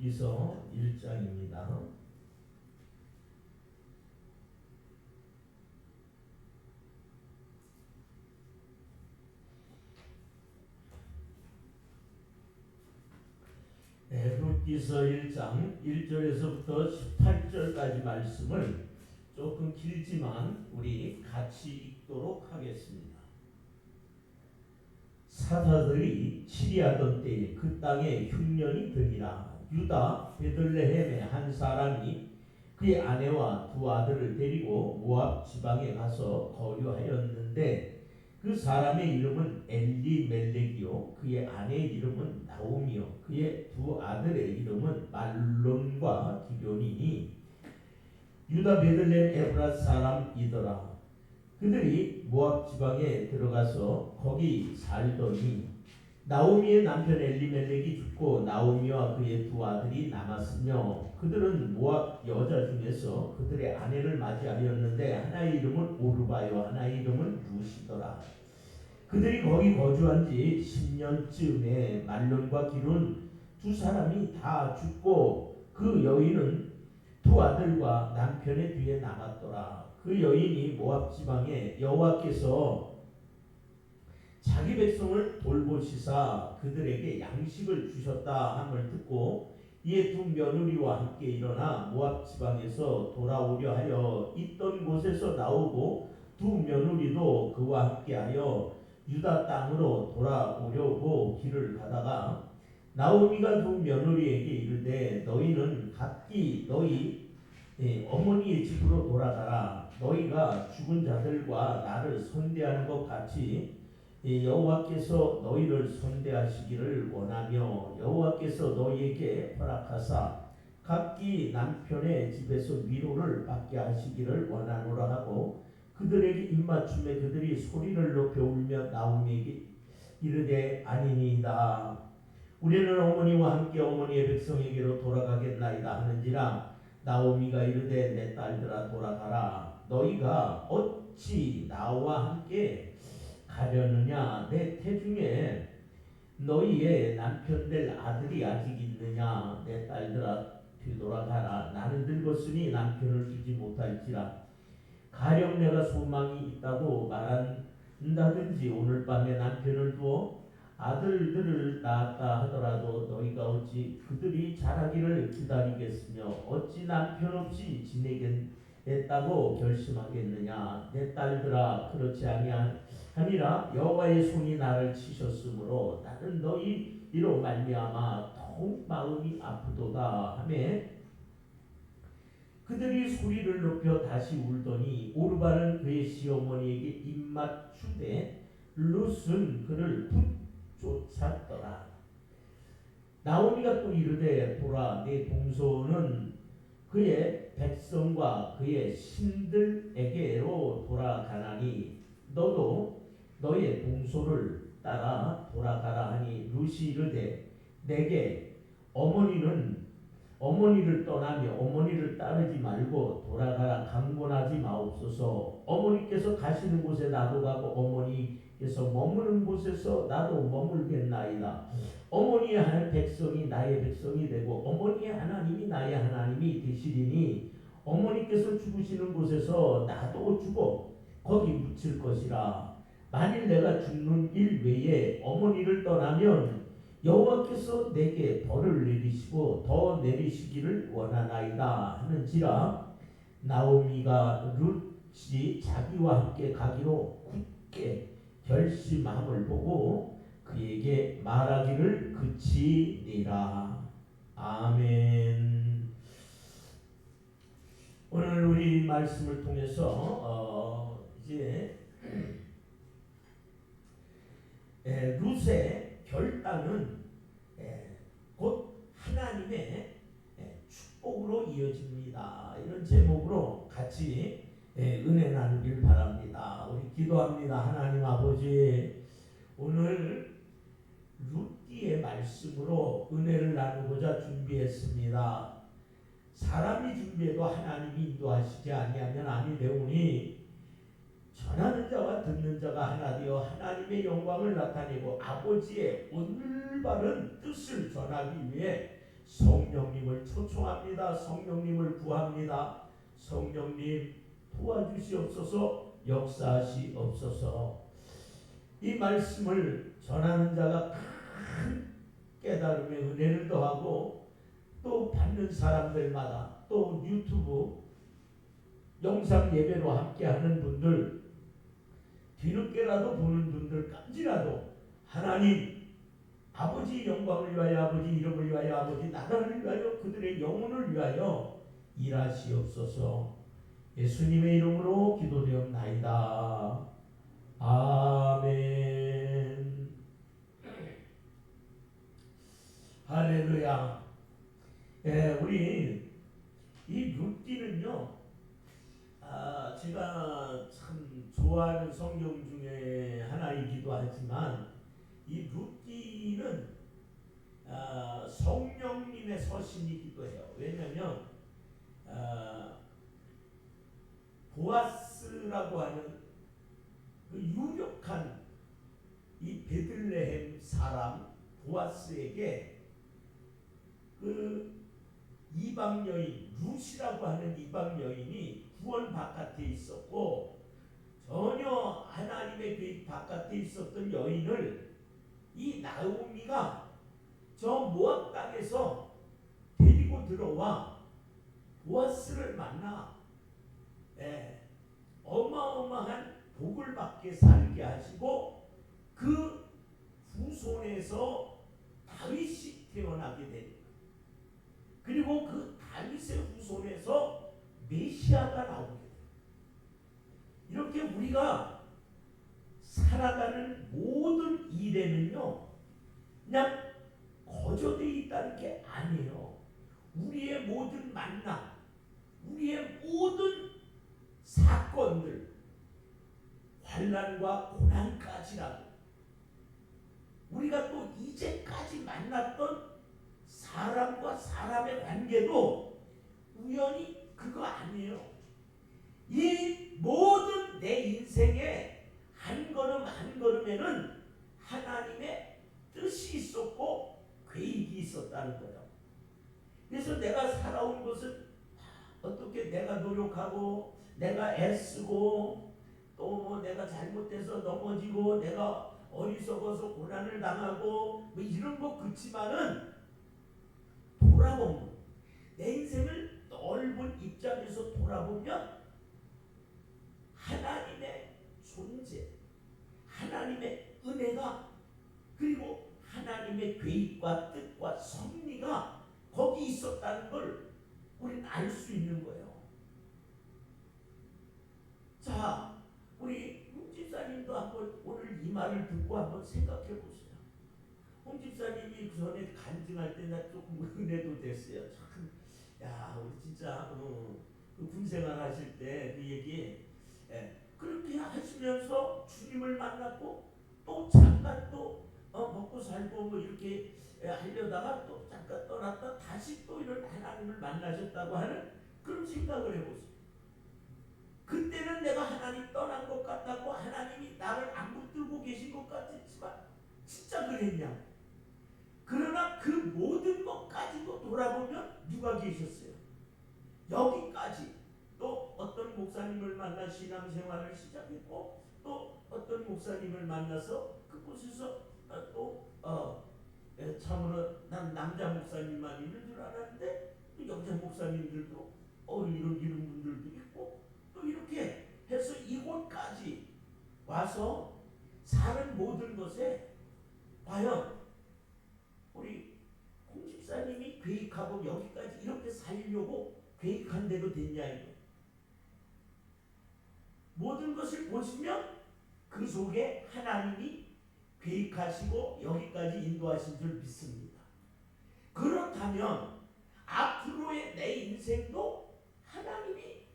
룻기서 1장입니다. 룻기서 1장 1절에서부터 18절까지 말씀을 조금 길지만 우리 같이 읽도록 하겠습니다. 사사들이 치리하던 때에 그 땅에 흉년이 드니라. 유다 베들레헴의 한 사람이 그의 아내와 두 아들을 데리고 모압 지방에 가서 거류하였는데 그 사람의 이름은 엘리멜렉이요 그의 아내의 이름은 나오미요 그의 두 아들의 이름은 말론과 기럐이니 유다 베들레헴 에브라 사람이더라. 그들이 모압 지방에 들어가서 거기 살더니 나오미의 남편 엘리멜렉이 죽고 나오미와 그의 두 아들이 남았으며 그들은 모압 여자 중에서 그들의 아내를 맞이하였는데 하나의 이름은 오르바요 하나의 이름은 룻이더라. 그들이 거기 거주한 지 10년쯤에 말론과 기럐 두 사람이 다 죽고 그 여인은 두 아들과 남편의 뒤에 남았더라. 그 여인이 모압 지방에 여호와께서 자기 백성을 돌보시사 그들에게 양식을 주셨다 함을 듣고 이에 두 며느리와 함께 일어나 모압 지방에서 돌아오려 하여 있던 곳에서 나오고 두 며느리도 그와 함께하여 유다 땅으로 돌아오려고 길을 가다가 나오미가 두 며느리에게 이르되 너희는 각기 너희 어머니의 집으로 돌아가라. 너희가 죽은 자들과 나를 선대하는 것 같이 여호와께서 너희를 선대하시기를 원하며 여호와께서 너희에게 허락하사 각기 남편의 집에서 위로를 받게 하시기를 원하노라 하고 그들에게 입맞춤에 그들이 소리를 높여 울며 나오미에게 이르되 아니니이다. 우리는 어머니와 함께 어머니의 백성에게로 돌아가겠나이다 하는지라 나오미가 이르되 내 딸들아 돌아가라. 너희가 어찌 나와 함께 가려느냐. 내 태중에 너희의 남편 될 아들이 아직 있느냐. 내 딸들아 뒤돌아가라. 나는 늙었으니 남편을 두지 못할지라. 가령 내가 소망이 있다고 말한다든지 오늘 밤에 남편을 두어 아들들을 낳았다 하더라도 너희가 어찌 그들이 자라기를 기다리겠으며 어찌 남편 없이 지내겠다고 결심하겠느냐. 내 딸들아 그렇지 아니하니라. 여호와의 손이 나를 치셨으므로 나는 너희 이로 말미암아 더욱 마음이 아프도다 하매 그들이 소리를 높여 다시 울더니 오르바는 그의 시어머니에게 입맞추되 룻은 그를 쫓았더라. 나오미가 또 이르되 보라 네 동서는 그의 백성과 그의 신들에게로 돌아가나니 너도 너의 동서를 따라 돌아가라 하니 룻이 이르되 내게 어머니를 떠나며 어머니를 따르지 말고 돌아가라. 강권하지 마옵소서. 어머니께서 가시는 곳에 나도 가고 어머니께서 머무는 곳에서 나도 머물겠나이다. 어머니의 백성이 나의 백성이 되고 어머니의 하나님이 나의 하나님이 되시리니 어머니께서 죽으시는 곳에서 나도 죽어 거기 묻힐 것이라. 만일 내가 죽는 일 외에 어머니를 떠나면 여호와께서 내게 벌을 내리시고 더 내리시기를 원하나이다 하는지라. 나오미가 룻이 자기와 함께 가기로 굳게 결심함을 보고 그에게 말하기를 그치니라. 아멘. 오늘 우리 말씀을 통해서 이제 룻의 결단은 곧 하나님의 축복으로 이어집니다. 이런 제목으로 같이 은혜 나누길 바랍니다. 우리 기도합니다. 하나님 아버지, 오늘 룻기의 말씀으로 은혜를 나누고자 준비했습니다. 사람이 준비해도 하나님이 인도하시지 아니하면 아니 되오니 전하는 자와 듣는 자가 하나 되어 하나님의 영광을 나타내고 아버지의 올바른 뜻을 전하기 위해 성령님을 초청합니다. 성령님을 구합니다. 성령님 도와주시옵소서, 역사하시옵소서. 이 말씀을 전하는 자가 큰 깨달음의 은혜를 더하고 또 받는 사람들마다 또 유튜브 영상 예배로 함께하는 분들, 뒤늦게라도 보는 분들까지라도 하나님 아버지 영광을 위하여, 아버지 이름을 위하여, 아버지 나라를 위하여, 그들의 영혼을 위하여 일하시옵소서. 예수님의 이름으로 기도되옵나이다. 아멘. 할렐루야. 우리 이 룻기는요, 제가 참 좋아하는 성경 중에 하나이기도 하지만 이 룻기는 성령님의 서신이기도 해요. 왜냐하면 보아스라고 하는 그 유력한 이 베들레헴 사람 보아스에게 그 이방 여인 룻이라고 하는 이방 여인이 구원 바깥에 있었고, 전혀 하나님의 계획 바깥에 있었던 여인을 이 나오미가 저 모압 땅에서 데리고 들어와 보아스를 만나 어마어마한 복을 받게 살게 하시고, 그 후손에서 다윗이 태어나게 됩니다. 그리고 그 다윗의 후손에서 메시아가 나오게 돼요. 이렇게 우리가 살아가는 모든 일에는요, 그냥 거저되어 있다는 게 아니에요. 우리의 모든 만남, 우리의 모든 사건들, 환난과 고난까지라도 우리가 또 이제까지 만났던 사람과 사람의 관계도 우연히 그거 아니에요. 이 모든 내 인생의 한 걸음 한 걸음에는 하나님의 뜻이 있었고 계획이 있었다는 거예요. 그래서 내가 살아온 것은 어떻게 내가 노력하고 내가 애쓰고 또 뭐 내가 잘못해서 넘어지고 내가 어리석어서 고난을 당하고 뭐 이런 거 그치만은 돌아보면 내 인생을 넓은 입장에서 돌아보면 하나님의 존재, 하나님의 은혜가, 그리고 하나님의 계획과 뜻과 섭리가 거기 있었다는 걸 우리는 알 수 있는 거예요. 자, 우리 홍 집사님도 한번 오늘 이 말을 듣고 한번 생각해 보세요. 홍 집사님이 그 전에 간증할 때 나 조금 은혜도 됐어요. 참, 야, 우리 진짜 그 군생활 하실 때 그 얘기, 그렇게 하시면서 주님을 만났고 또 잠깐 또 먹고 살고 뭐 이렇게 하려다가 또 잠깐 떠났다 다시 또 이런 하나님을 만나셨다고 하는 그런 생각을 해보세요. 그때는 내가 하나님 떠난 것 같았고 하나님이 나를 안 붙들고 계신 것 같았지만 진짜 그랬냐? 그러나 그 모든 것까지도 돌아보면 누가 계셨어요? 여기까지. 또 어떤 목사님을 만나 신앙생활을 시작했고 또 어떤 목사님을 만나서 그곳에서 참으로 난 남자 목사님만 있는 줄 알았는데 또 여자 목사님들도 이런 분들도 있고 또 이렇게 해서 이곳까지 와서 사는 모든 것에 과연 우리 홍 집사님이 계획하고 여기까지 이렇게 살려고 계획한 대로 됐냐 이거. 모든 것을 보시면 그 속에 하나님이 계획하시고 여기까지 인도하신 줄 믿습니다. 그렇다면 앞으로의 내 인생도 하나님이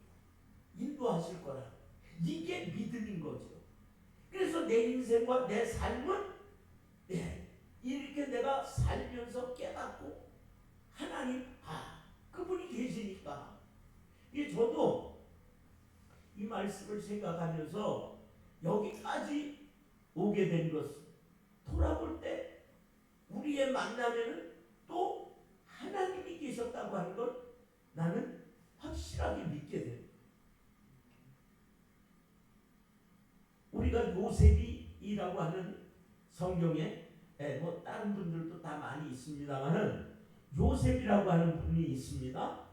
인도하실 거라. 이게 믿음인 거죠. 그래서 내 인생과 내 삶은 이렇게 내가 살면서 깨닫고 하나님 그분이 계시니까 저도 이 말씀을 생각하면서 여기까지 오게 된 것을 돌아볼 때 우리의 만남에는 또 하나님 우리가 요셉이라고 하는 성경에 뭐 다른 분들도 다 많이 있습니다만은 요셉이라고 하는 분이 있습니다.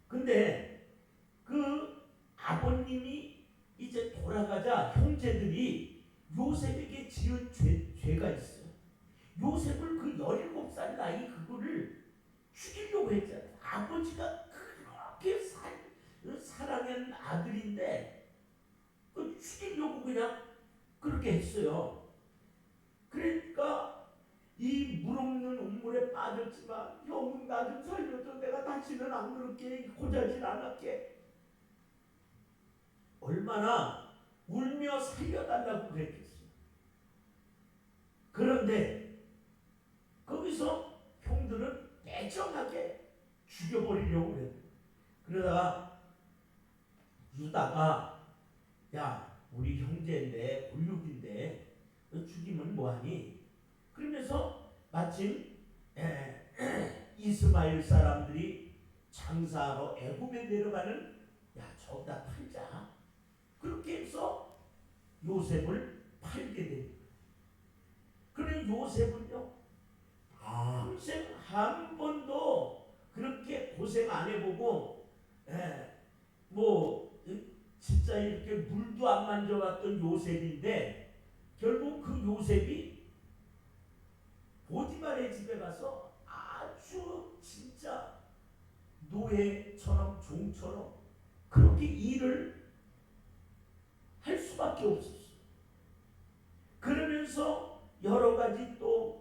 근데 그 아버님이 이제 돌아가자 형제들이 요셉에게 지은 죄가 있어요. 요셉을 그 17살 나이 그거를 죽이려고 했잖아요. 아버지가 그렇게 사랑하는 아들인데 그 죽이려고 그냥 그렇게 했어요. 그러니까 이 물 없는 우물에 빠졌지만 형 나 좀 살려줘. 내가 다시는 안 그렇게 고자질 않을게. 얼마나 울며 살려달라고 그랬겠어요. 그런데 거기서 형들은 매정하게 죽여버리려고 그래요. 그러다가 유다가 야 우리 형제인데 골육인데 너 죽이면 뭐하니? 그러면서 마침 이스마엘 사람들이 장사하러 애굽에 내려가는 야 저기다 팔자. 그렇게 해서 요셉을 팔게 됩니다. 그래 요셉은요 평생 한 번도 그렇게 고생 안 해보고 뭐 진짜 이렇게 물도 안 만져봤던 요셉인데 결국 그 요셉이 보디발의 집에 가서 아주 진짜 노예처럼 종처럼 그렇게 일을 할 수밖에 없었어요. 그러면서 여러 가지 또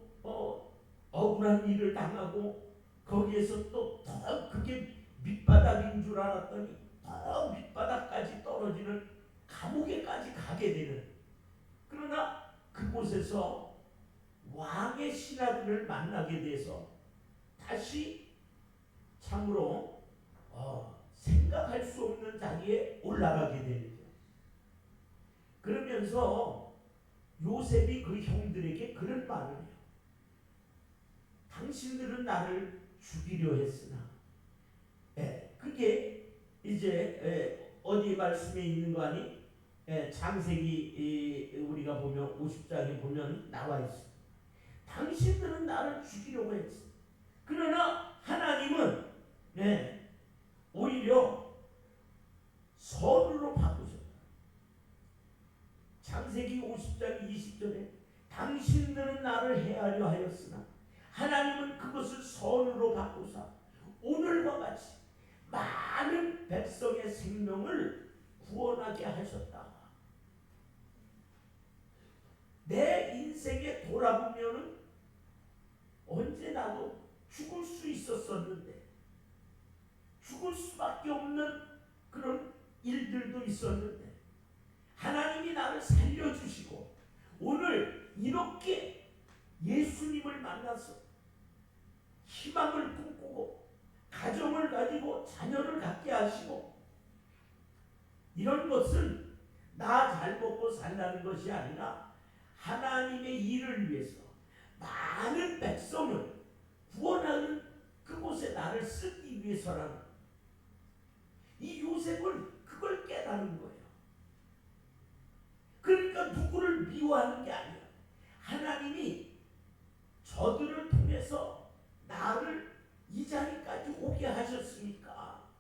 억울한 일을 당하고 거기에서 또 더 그게 밑바닥인 줄 알았더니 더 밑바닥까지 떨어지는 감옥에까지 가게 되는, 그러나 그곳에서 왕의 신하들을 만나게 돼서 다시 참으로 생각할 수 없는 자리에 올라가게 되죠. 그러면서 요셉이 그 형들에게 그런 말을 해요. 당신들은 나를 죽이려 했으나 그게 이제 어디 말씀에 있는 거 아니? 창세기 우리가 보면 50장에 보면 나와 있어. 당신들은 나를 죽이려고 했어. 그러나 하나님은 오히려 선으로 바꾸셨다. 창세기 50장 20절에 당신들은 나를 해하려 하였으나 하나님은 그것을 선으로 바꾸사 오늘과 같이 많은 백성의 생명을 구원하게 하셨다. 내 인생에 돌아보면은 언제 나도 죽을 수 있었었는데 죽을 수밖에 없는 그런 일들도 있었는데 하나님이 나를 살려주시고 오늘 이렇게 예수님을 만나서 희망을 꿈꾸고 가정을 가지고 자녀를 갖게 하시고, 이런 것은 나 잘 먹고 살라는 것이 아니라 하나님의 일을 위해서 많은 백성을 구원하는 그곳에 나를 쓰기 위해서라는, 이 요셉은 그걸 깨달은 거예요. 그러니까 누구를 미워하는 게 아니야. 하나님이 저들을 통해서 나를 이 자리까지 오게 하셨으니까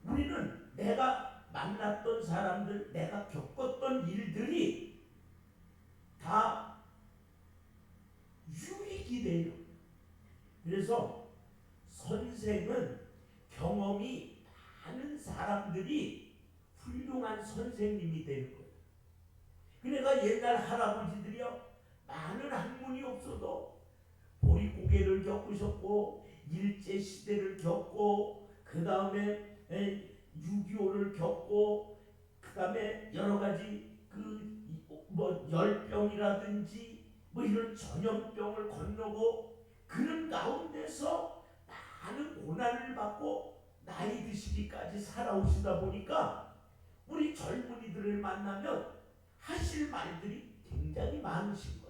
우리는 내가 만났던 사람들, 내가 겪었던 일들이 다 유익이 돼요. 그래서 선생은 경험이 많은 사람들이 훌륭한 선생님이 되는 거예요. 그러니까 옛날 할아버지들이요 많은 학문이 없어도 보릿고개를 겪으셨고 일제시대를 겪고 그 다음에 6.25를 겪고 그 다음에 여러 가지 뭐 열병이라든지 뭐 이런 전염병을 건너고 그런 가운데서 많은 고난을 받고 나이 드시기까지 살아오시다 보니까 우리 젊은이들을 만나면 하실 말들이 굉장히 많으신 거예요.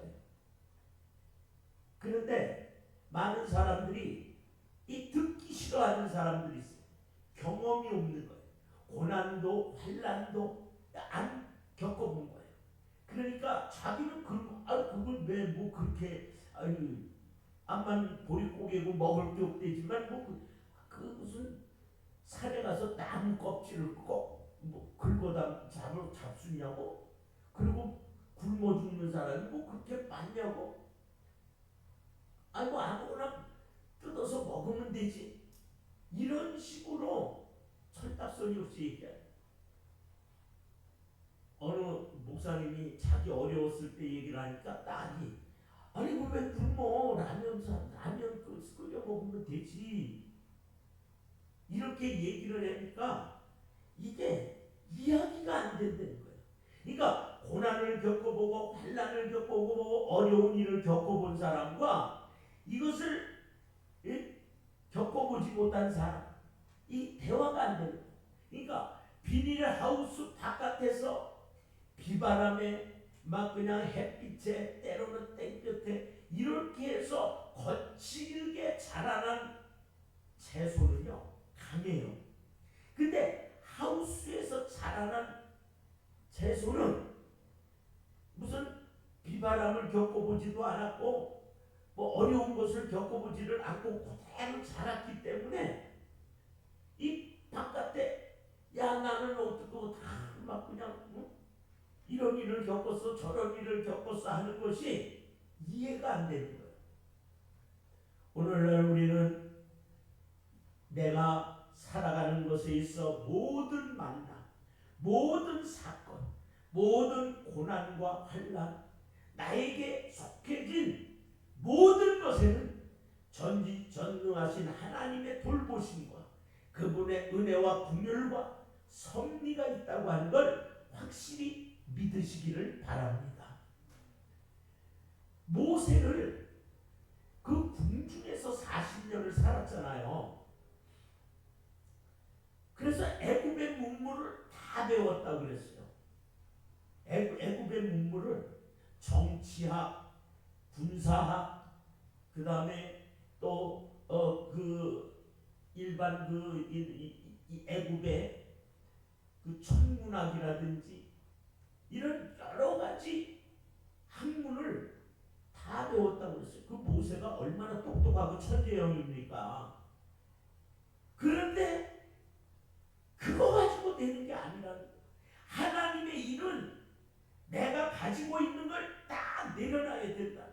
그런데 많은 사람들이 이 듣기 싫어하는 사람들이 있어요. 경험이 없는 거예요. 고난도 환난도 안 겪어본 거예요. 그러니까 자기는 그걸 왜 뭐 그렇게 암만 보릿고개고 먹을 게 없대지만 그 무슨 산에 가서 나무 껍질을 꼭뭐 긁어다 잡수냐고. 그리고 굶어 죽는 사람이 뭐 그렇게 많냐고. 뭐 아무거나 뜯어서 먹으면 되지. 이런 식으로 철딱서니 없이 얘기해요. 어느 목사님이 자기 어려웠을 때 얘기를 하니까 딸이 아니 왜 굶어 라면 끓여 먹으면 되지. 이렇게 얘기를 하니까 이게 이야기가 안 된다는 거예요. 그러니까 고난을 겪어보고 환난을 겪어보고 어려운 일을 겪어본 사람과 이것을 겪어보지 못한 사람, 이 대화가 안 되는 거예요. 그러니까 비닐하우스 바깥에서 비바람에 막 그냥 햇빛에 때로는 땡볕에 이렇게 해서 거칠게 자라난 채소는요 강해요. 근데 하우스에서 자라난 채소는 무슨 비바람을 겪어보지도 않았고 뭐 어려운 것을 겪어보지를 않고 그대로 자랐기 때문에 이 바깥에 야 나는 어떻고 다 막 그냥 이런 일을 겪었어 저런 일을 겪었어 하는 것이 이해가 안 되는 거예요. 오늘날 우리는 내가 살아가는 것에 있어 모든 만남, 모든 사건, 모든 고난과 환난, 나에게 속해진 모든 것에는 전지전능하신 하나님의 돌보심과 그분의 은혜와 긍휼과 섭리가 있다고 하는 걸 확실히 믿으시기를 바랍니다. 모세를 그 궁중에서 40년을 살았잖아요. 그래서 애굽의 문물을 다 배웠다고 그랬어요. 애굽의 문물을 정치학, 군사학, 그 다음에 또 일반 이 애굽의 그 천문학이라든지 이런 여러 가지 학문을 다 배웠다고 그랬어요. 그 모세가 얼마나 똑똑하고 천재형입니까? 그런데 그거 가지고 되는 게 아니라는 거예요. 하나님의 일은 내가 가지고 있는 걸 딱 내려놔야 된다.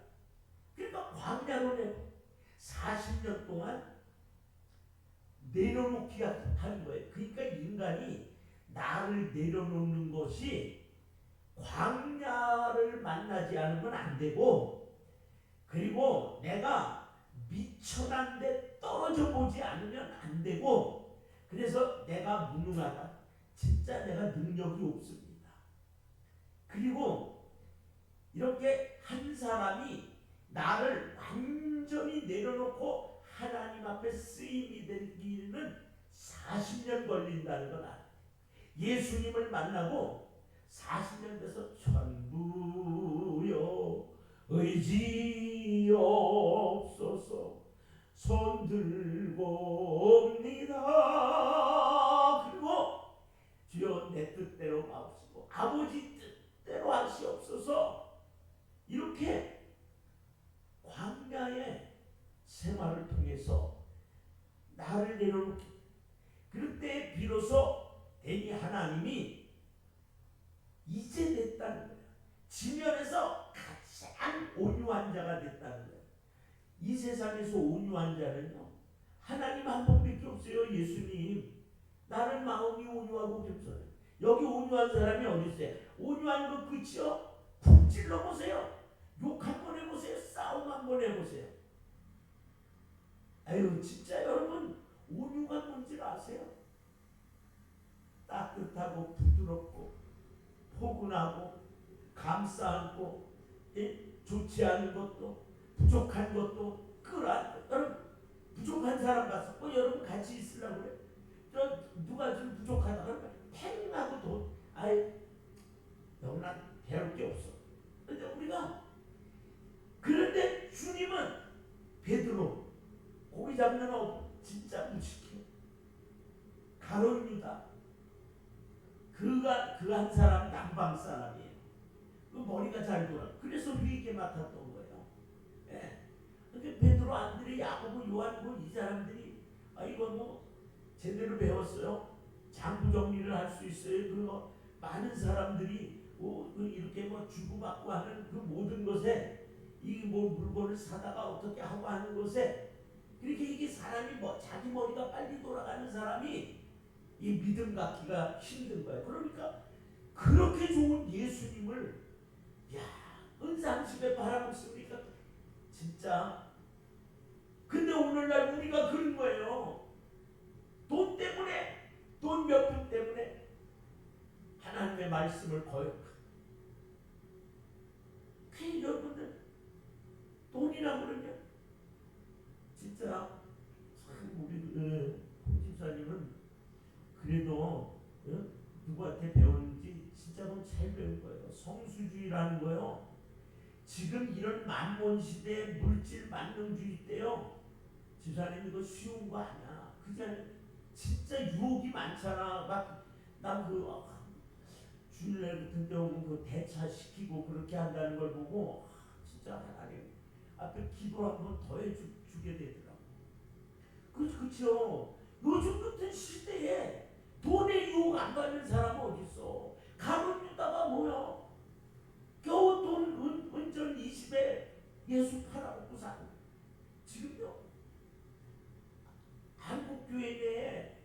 그러니까 광야로 내고 40년 동안 내려놓기 하는 거예요. 그러니까 인간이 나를 내려놓는 것이 광야를 만나지 않으면 안 되고, 그리고 내가 미천한 데 떨어져 보지 않으면 안 되고, 그래서 내가 무능하다. 진짜 내가 능력이 없습니다. 그리고 이렇게 한 사람이 나를 완전히 내려놓고 하나님 앞에 쓰임이 되기는 40년 걸린다는 건 알아요. 예수님을 만나고 40년 돼서 천부여 의지옵소서 손 들고 옵니다. 그리고 주여 내 뜻대로 마옵시고 아버지 뜻대로 하시옵소서. 이렇게 광야의 생활을 통해서 나를 내려놓기, 그럴 때 비로소 대니 하나님이 이제 됐다는 거예요. 지면에서 가장 온유한 자가 됐다는 거예요. 이 세상에서 온유한 자는요 하나님 한 분밖에 없어요. 예수님. 나는 마음이 온유하고 겸손해. 여기 온유한 사람이 어디 있어요? 온유한 거 끝이요? 푹 찔러보세요. 욕 한번 해보세요. 싸움 한번 해보세요. 아유 진짜 여러분 온유가 뭔지 아세요? 따뜻하고 부드럽고 포근하고 감싸안고 좋지 않은 것도 부족한 것도 끌어안고. 여러분 부족한 사람 봤어? 여러분 같이 있으려고 그래? 누가 좀 부족하다 그러면 행하고 돈 아이 너무나 배울 게 없어. 그런데 주님은 베드로 고기 잡는 진짜 무식해. 가룟 유다 그 한 사람 남방 사람이에요. 그 머리가 잘 돌아. 그래서 회계 맡았던 거예요. 예. 그러니까 베드로, 안드레, 야고보, 요한 이 사람들이 이거 제대로 배웠어요. 장부 정리를 할 수 있어요. 많은 사람들이 이렇게 주고받고 하는 그 모든 것에 이 물건을 사다가 어떻게 하고 하는 것에 그렇게 이게 사람이 자기 머리가 빨리 돌아가는 사람이 이 믿음 갖기가 힘든 거예요. 그러니까 그렇게 좋은 예수님을 은상집에 바라보십니까? 진짜. 근데 오늘날 우리가 그런 거예요. 돈 때문에, 돈 몇 푼 때문에 하나님의 말씀을 괜히 여러분들 돈이라고 그러면 진짜 참 우리 홍집사님은 그래도 누구한테 배웠는지 진짜 잘 배운 거예요. 성수주의라는 거요. 지금 이런 만몬 시대에 물질 만능주의 때요. 집사님 이거 쉬운 거 아니야. 그냥 진짜 유혹이 많잖아. 난그 주일날 같은 데 오면 대차시키고 그렇게 한다는 걸 보고 진짜 하나님 앞에 기도 한번 더 해주게 되더라고. 그렇죠. 요즘 같은 시대에 돈의 유혹 안 받는 사람은 어디 있어? 가론 유다가 뭐야? 겨우 돈 은전 20에 예수 팔아먹고 사는. 지금요. 한국 교회 내에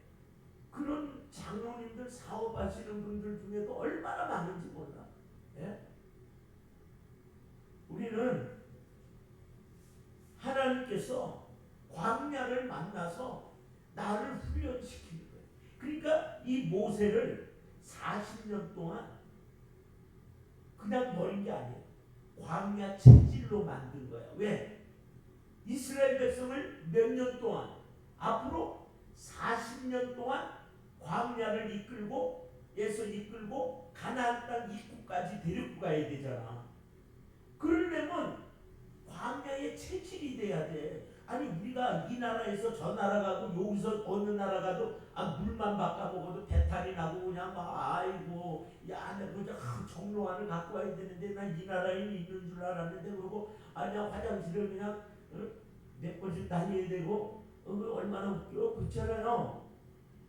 그런 장로님들 사업하시는 분들 중에도 얼마나 많은지 몰라. 예? 우리는 하나님께서 광야를 만나서 나를 훈련시키는 거예요. 그러니까 이 모세를 40년 동안 그냥 버린 게 아니에요. 광야 체질로 만든 거야. 왜? 이스라엘 백성을 몇 년 동안 앞으로 40년 동안 광야를 이끌고 가나안 땅 입구까지 데리고 가야 되잖아. 그러려면 광야의 체질이 돼야 돼. 아니 우리가 이 나라에서 저 나라 가고 여기서 어느 나라 가도 물만 바꿔 먹어도 배탈이 나고 그냥 아이고 내가 그저 정로안을 갖고 와야 되는데 난 이 나라에 있는 줄 알았는데 그러고 그냥 화장실을 그냥 몇 번씩 다녀야 되고 얼마나 웃겨. 그렇잖아요.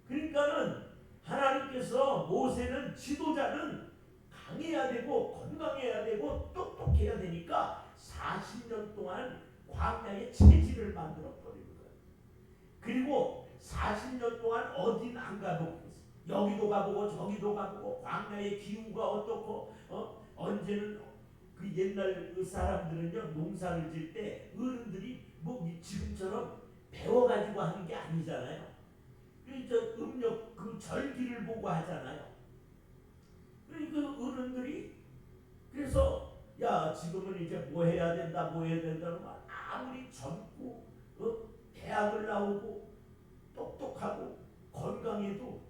그러니까는 하나님께서 모세는 지도자는 강해야 되고 건강해야 되고 똑똑해야 되니까 40년 동안 광야의 체질을 만들어 버리는 거예요. 그리고 40년 동안 어딘 안 가보고 여기도 가보고 저기도 가보고 광야의 기후가 어떻고 언제는 그 옛날 그 사람들은요 농사를 질 때 어른들이 지금처럼 배워가지고 하는 게 아니잖아요. 그 음력 그 절기를 보고 하잖아요. 그러니까 어른들이 그래서 지금은 이제 뭐 해야 된다 그러면 아무리 젊고 대학을 나오고 똑똑하고 건강해도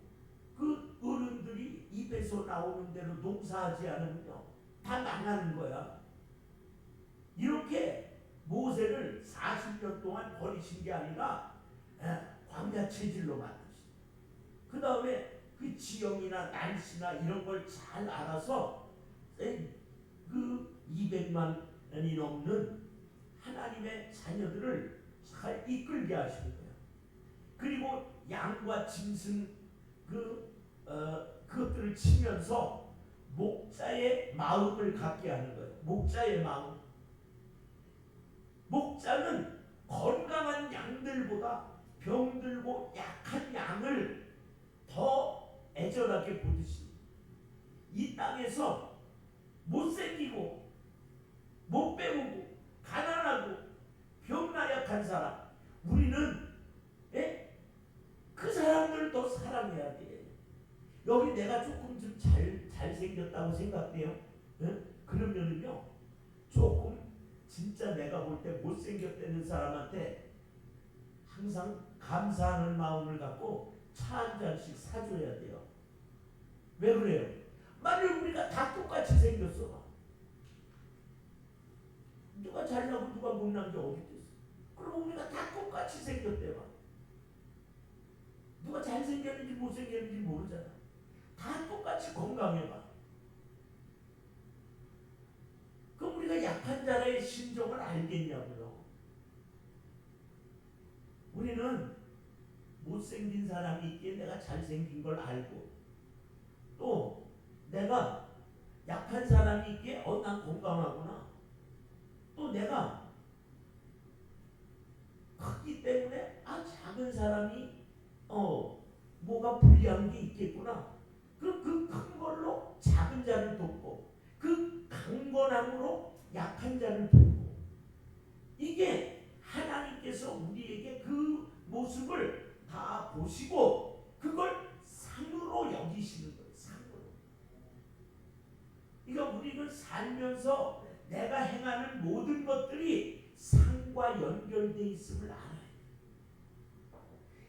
그 어른들이 입에서 나오는 대로 농사하지 않으면요 다 망하는 거야. 이렇게 모세를 40년 동안 버리신 게 아니라 광야 체질로 만드신. 그 다음에 그 지형이나 날씨나 이런 걸 잘 알아서 그 200만이 넘는 하나님의 자녀들을 잘 이끌게 하시는 거예요. 그리고 양과 짐승 그것들을 치면서 목자의 마음을 갖게 하는 거예요. 목자의 마음. 목자는 건강한 양들보다 병들고 약한 양을 더 애절하게 보듯이 이 땅에서 못생기고 못 배우고 가난하고 병나약한 사람 우리는 그 사람들을 더 사랑해야 돼. 여기 내가 조금 좀 잘생겼다고 생각돼요. 그러면은요 조금 진짜 내가 볼 때 못생겼다는 사람한테 항상 감사하는 마음을 갖고 차 한 잔씩 사줘야 돼요. 왜 그래요? 만약 우리가 다 똑같이 생겼어. 누가 잘나고 누가 못난 게 어디 있어? 그럼 우리가 다 똑같이 생겼대 봐. 누가 잘생겼는지 못생겼는지 모르잖아. 다 똑같이 건강해봐. 그럼 우리가 약한 자의 심정을 알겠냐고요. 우리는 못생긴 사람이 있기에 내가 잘생긴 걸 알고, 또 내가 약한 사람이 있기에 난 건강하구나, 또 내가 크기 때문에 작은 사람이 뭐가 불리한 게 있겠구나. 그럼 그 큰 걸로 작은 자를 돕고, 그 강건함으로 약한 자를 돕고, 이게 하나님께서 우리에게 그 모습을 다 보시고 그걸 상으로 여기시는 거예요. 상으로. 그러니까 우리는 살면서 내가 행하는 모든 것들이 상과 연결되어 있음을 알아요.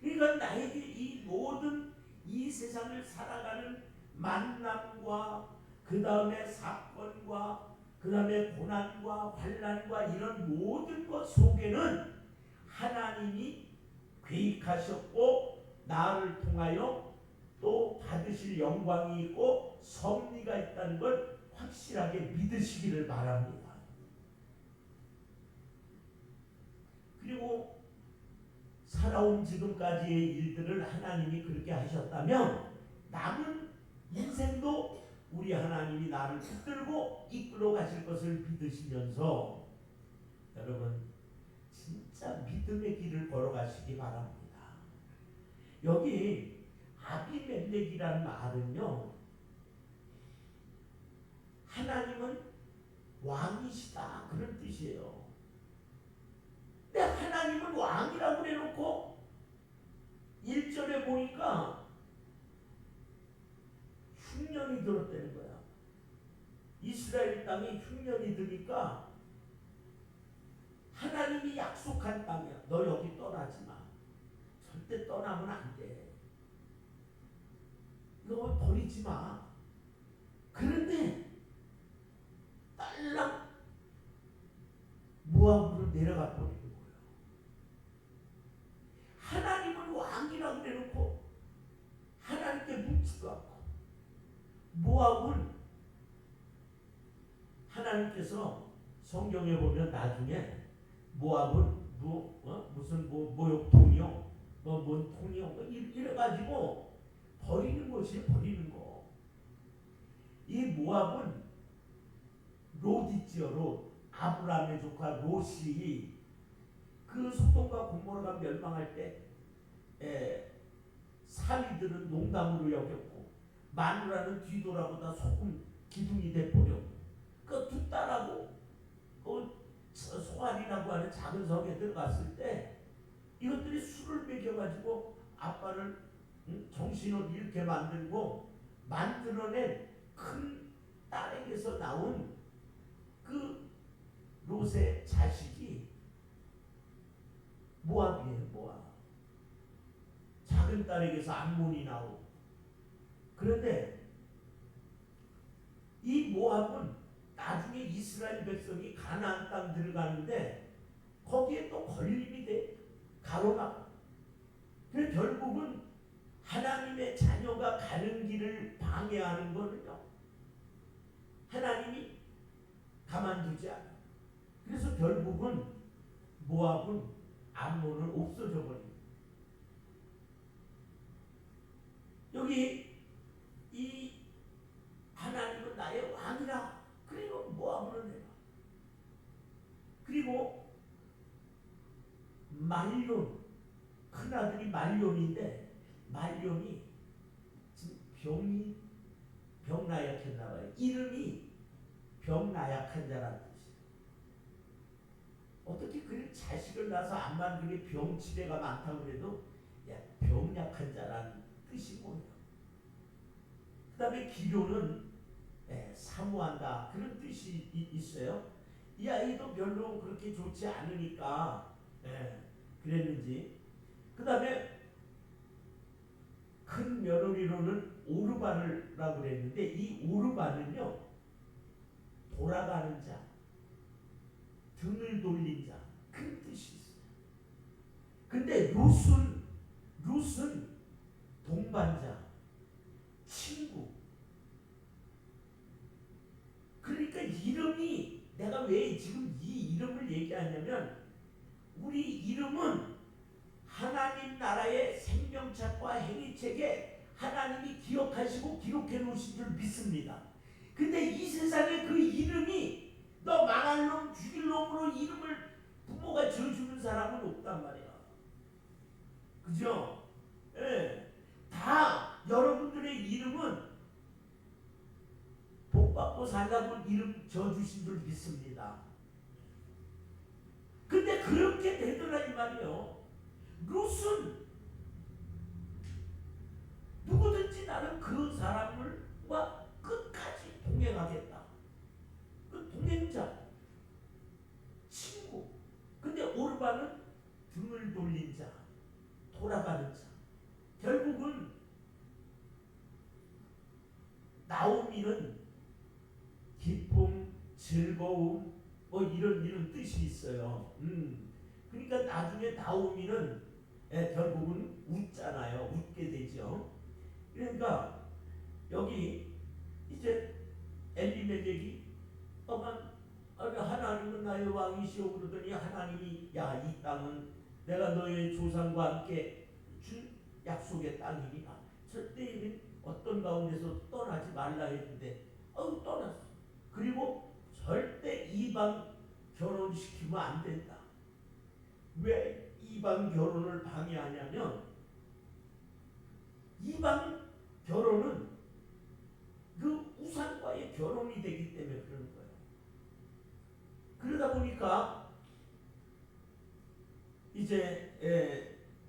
그러니까 나에게 이 모든 이 세상을 살아가는 만남과 그 다음에 사건과 그 다음에 고난과 환난과 이런 모든 것 속에는 하나님이 계획하셨고 나를 통하여 또 받으실 영광이 있고 섭리가 있다는 걸 확실하게 믿으시기를 바랍니다. 그리고 살아온 지금까지의 일들을 하나님이 그렇게 하셨다면 남은 인생도 우리 하나님이 나를 붙들고 이끌어 가실 것을 믿으시면서 여러분 진짜 믿음의 길을 걸어가시기 바랍니다. 여기 아비멜렉이라는 말은요, 하나님은 왕이시다 그런 뜻이에요. 근데 하나님은 왕이라고 해놓고 1절에 보니까 흉년이 들었다는 거야. 이스라엘 땅이 흉년이 드니까 하나님이 약속한 땅이야. 너 여기 떠나지 마. 절대 떠나면 안 돼. 이거 버리지 마. 그런데 딸랑 모압으로 내려가 버리는 거예요. 하나님은 왕이라고 해놓고 하나님께 묻지도 않고, 모압은 하나님께서 성경에 보면 나중에 모압은 무슨 모욕통이요, 뭔 통이요, 이래가지고 버리는 것이 버리는 거. 이 모압은 롯 있지요, 롯. 아브라함의 조카 롯이 그 소돔과 고모라가 멸망할 때 사위들은 농담으로 여겼고 마누라는 뒤돌아보다 소금 기둥이 돼버렸고, 그 두 딸하고 소알이라고 하는 작은 성에 들어갔을 때 이것들이 술을 먹여가지고 아빠를 정신을 잃게 만들고 만들어낸 큰 딸에게서 나온 그 롯의 자식이 모압이에요. 모압. 작은 딸에게서 암몬이 나오고. 그런데 이 모압은 나중에 이스라엘 백성이 가나안 땅 들어가는데 거기에 또 걸림이 돼. 가로막. 그래서 결국은 하나님의 자녀가 가는 길을 방해하는 거는요, 하나님이 가만두지 않아. 그래서 결국은 모압은 암몬은 없어져 버립니다. 여기 이 하나님은 나의 왕이라. 그리고 모압으로 내가. 그리고 말론, 큰아들이 말론인데 말론이 지금 병 나약했나봐요. 이름이 병 나약한 자라는 뜻이에요. 어떻게 그 자식을 낳아서 암만 그게 병치레가 많다고 그래도 병 약한 자라는 뜻이 뭐예요? 그 다음에 기료는 사모한다 그런 뜻이 있어요. 이 아이도 별로 그렇게 좋지 않으니까 그랬는지. 그 다음에 큰 며느리로는 오르바르라고 그랬는데 이 오르바는요, 돌아가는 자, 등을 돌린 자 그런 뜻이 있어요. 근데 룻은 동반자, 친구, 왜 지금 이 이름을 얘기하냐면 우리 이름은 하나님 나라의 생명책과 행위책에 하나님이 기억하시고 기록해 놓으신 줄 믿습니다. 근데 이 세상에 그 이름이 너 망할 놈 죽일 놈으로 이름을 부모가 지어주는 사람은 없단 말이야. 그죠? 예. 다 여러분들의 이름은 복받고 살라고 이름 지어주신 줄 믿습니다. 근데 그렇게 되더라 이 말이에요. 룻은 누구든지 나는 그 사람과 끝까지 동행하겠다. 그 동행자, 친구. 근데 오르바는 등을 돌린 자, 돌아가는 자. 결국은 나오미는 기쁨, 즐거움, 뭐 이런 뜻이 있어요. 그러니까 나중에 나오미는 결국은 웃잖아요. 웃게 되죠. 그러니까 여기 이제 엘리멜렉이 하나님은 나의 왕이시오 그러더니 하나님이 야, 이 땅은 내가 너의 조상과 함께 준 약속의 땅이니까 절대 어떤 가운데서 떠나지 말라 했는데 떠났어. 그리고 절대 이방 결혼시키면 안 된다. 왜 이방 결혼을 방해하냐면 이방 결혼은 그 우상과의 결혼이 되기 때문에 그러는 거예요. 그러다 보니까 이제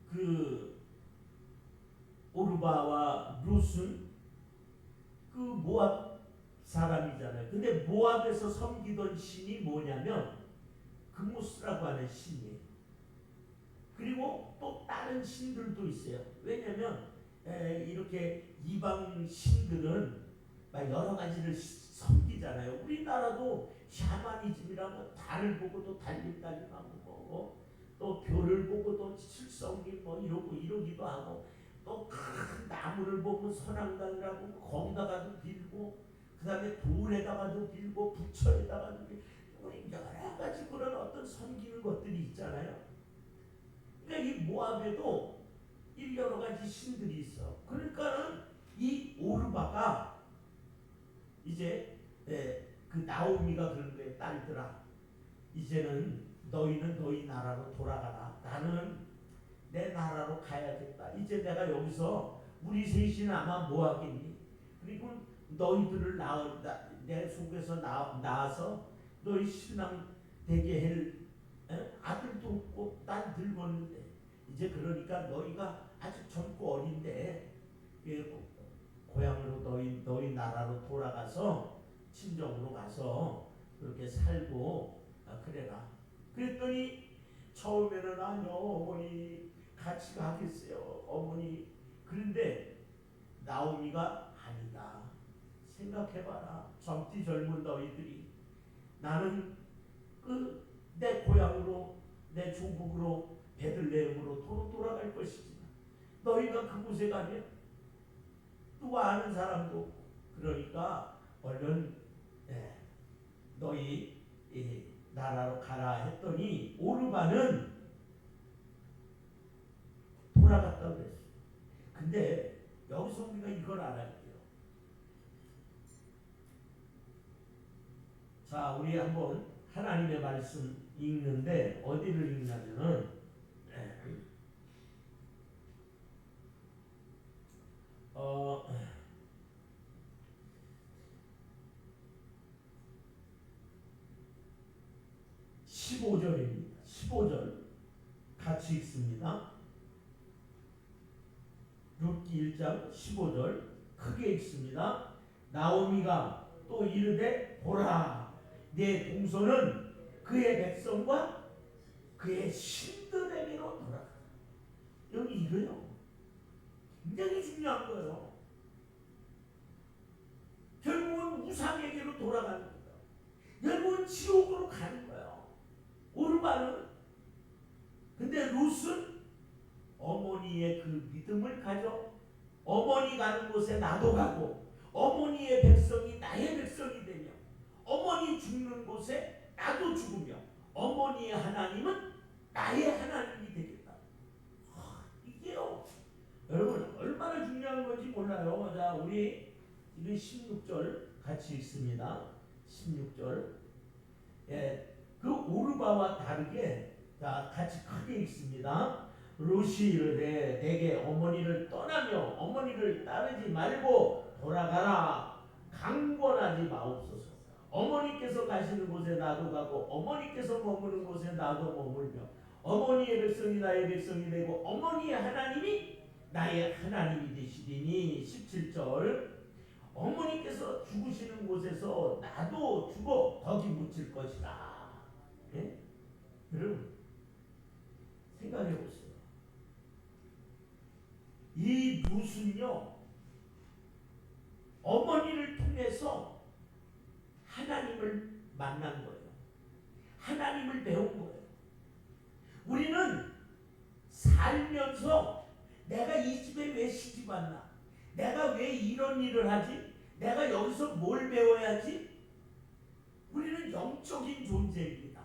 그 오르바와 룻은 그 모압 사람이잖아요. 근데 모압에서 섬기던 신이 뭐냐면 그모스라고 하는 신이에요. 그리고 또 다른 신들도 있어요. 왜냐면 이렇게 이방 신들은 막 여러 가지를 섬기잖아요. 우리나라도 샤머니즘이라고 달을 보고도 달림달림하고 또 별을 보고도 칠성님 뭐 이러기도 하고 또 큰 나무를 보면 선앙당이라고 거기다가도 빌고 그 다음에 돌에다가도 빌고 부처에다가도 빌고 여러 가지 그런 어떤 섬기는 것들이 있잖아요. 그러니까 이 모압에도 여러 가지 신들이 있어. 그러니까는 이 오르바가 이제 그 나오미가 그런 거에 딸들아 이제는 너희는 너희 나라로 돌아가라. 나는 내 나라로 가야겠다. 이제 내가 여기서 우리 셋이 아마 뭐 하겠니? 그리고 너희들을 내 속에서 낳아서 너희 신랑 되게 할 아들도 없고 난 늙었는데 이제 그러니까 너희가 아직 젊고 어린데 고향으로 너희 나라로 돌아가서 친정으로 가서 그렇게 살고 그래라. 그랬더니 처음에는 아니요 어머니 같이 가겠어요 어머니. 그런데 나오미가 아니다. 생각해봐라. 젊디 젊은 너희들이 나는 내 고향으로 내 조국으로 베들레헴으로 돌아갈 것이지만 너희가 그곳에 가면 누가 아는 사람도 없고 그러니까 얼른 너희 나라로 가라 했더니 오르바는 돌아갔다고 그랬어요. 근데 여기서 우리가 이걸 알아야 돼요. 자, 우리 한번 하나님의 말씀 읽는데 어디를 읽냐면은 15절입니다. 15절 같이 읽습니다. 룻기 1장 15절 크게 읽습니다. 나오미가 또 이르되 보라 내 동서는 그의 백성과 그의 신들에게로 돌아가. 여기 이거요. 굉장히 중요한 거예요. 결국은 우상에게로 돌아가는 거예요. 결국은 지옥으로 가는 거예요. 오르바는. 근데 룻은 어머니의 그 믿음을 가져 어머니 가는 곳에 나도 가고 어머니의 백성이 나의 백성이 되며 어머니 죽는 곳에 나도 죽으며 어머니의 하나님은 나의 하나님이 되겠다. 이게요, 여러분 얼마나 중요한 건지 몰라요. 자, 우리 지금 16절 같이 읽습니다. 16절. 예, 그 오르바와 다르게 자 같이 크게 읽습니다. 롯이 이르되 내게 어머니를 떠나며 어머니를 따르지 말고 돌아가라. 강권하지 마옵소서. 어머니께서 가시는 곳에 나도 가고 어머니께서 머무는 곳에 나도 머물며 어머니의 백성이 나의 백성이 되고 어머니의 하나님이 나의 하나님이 되시리니. 17절. 어머니께서 죽으시는 곳에서 나도 죽어 덕이 묻힐 것이다. 예? 여러분 생각해 보세요. 이 룻은요, 어머니를 통해서 하나님을 만난 거예요. 하나님을 배운 거예요. 우리는 살면서 내가 이 집에 왜 시집 왔나? 내가 왜 이런 일을 하지? 내가 여기서 뭘 배워야지? 우리는 영적인 존재입니다.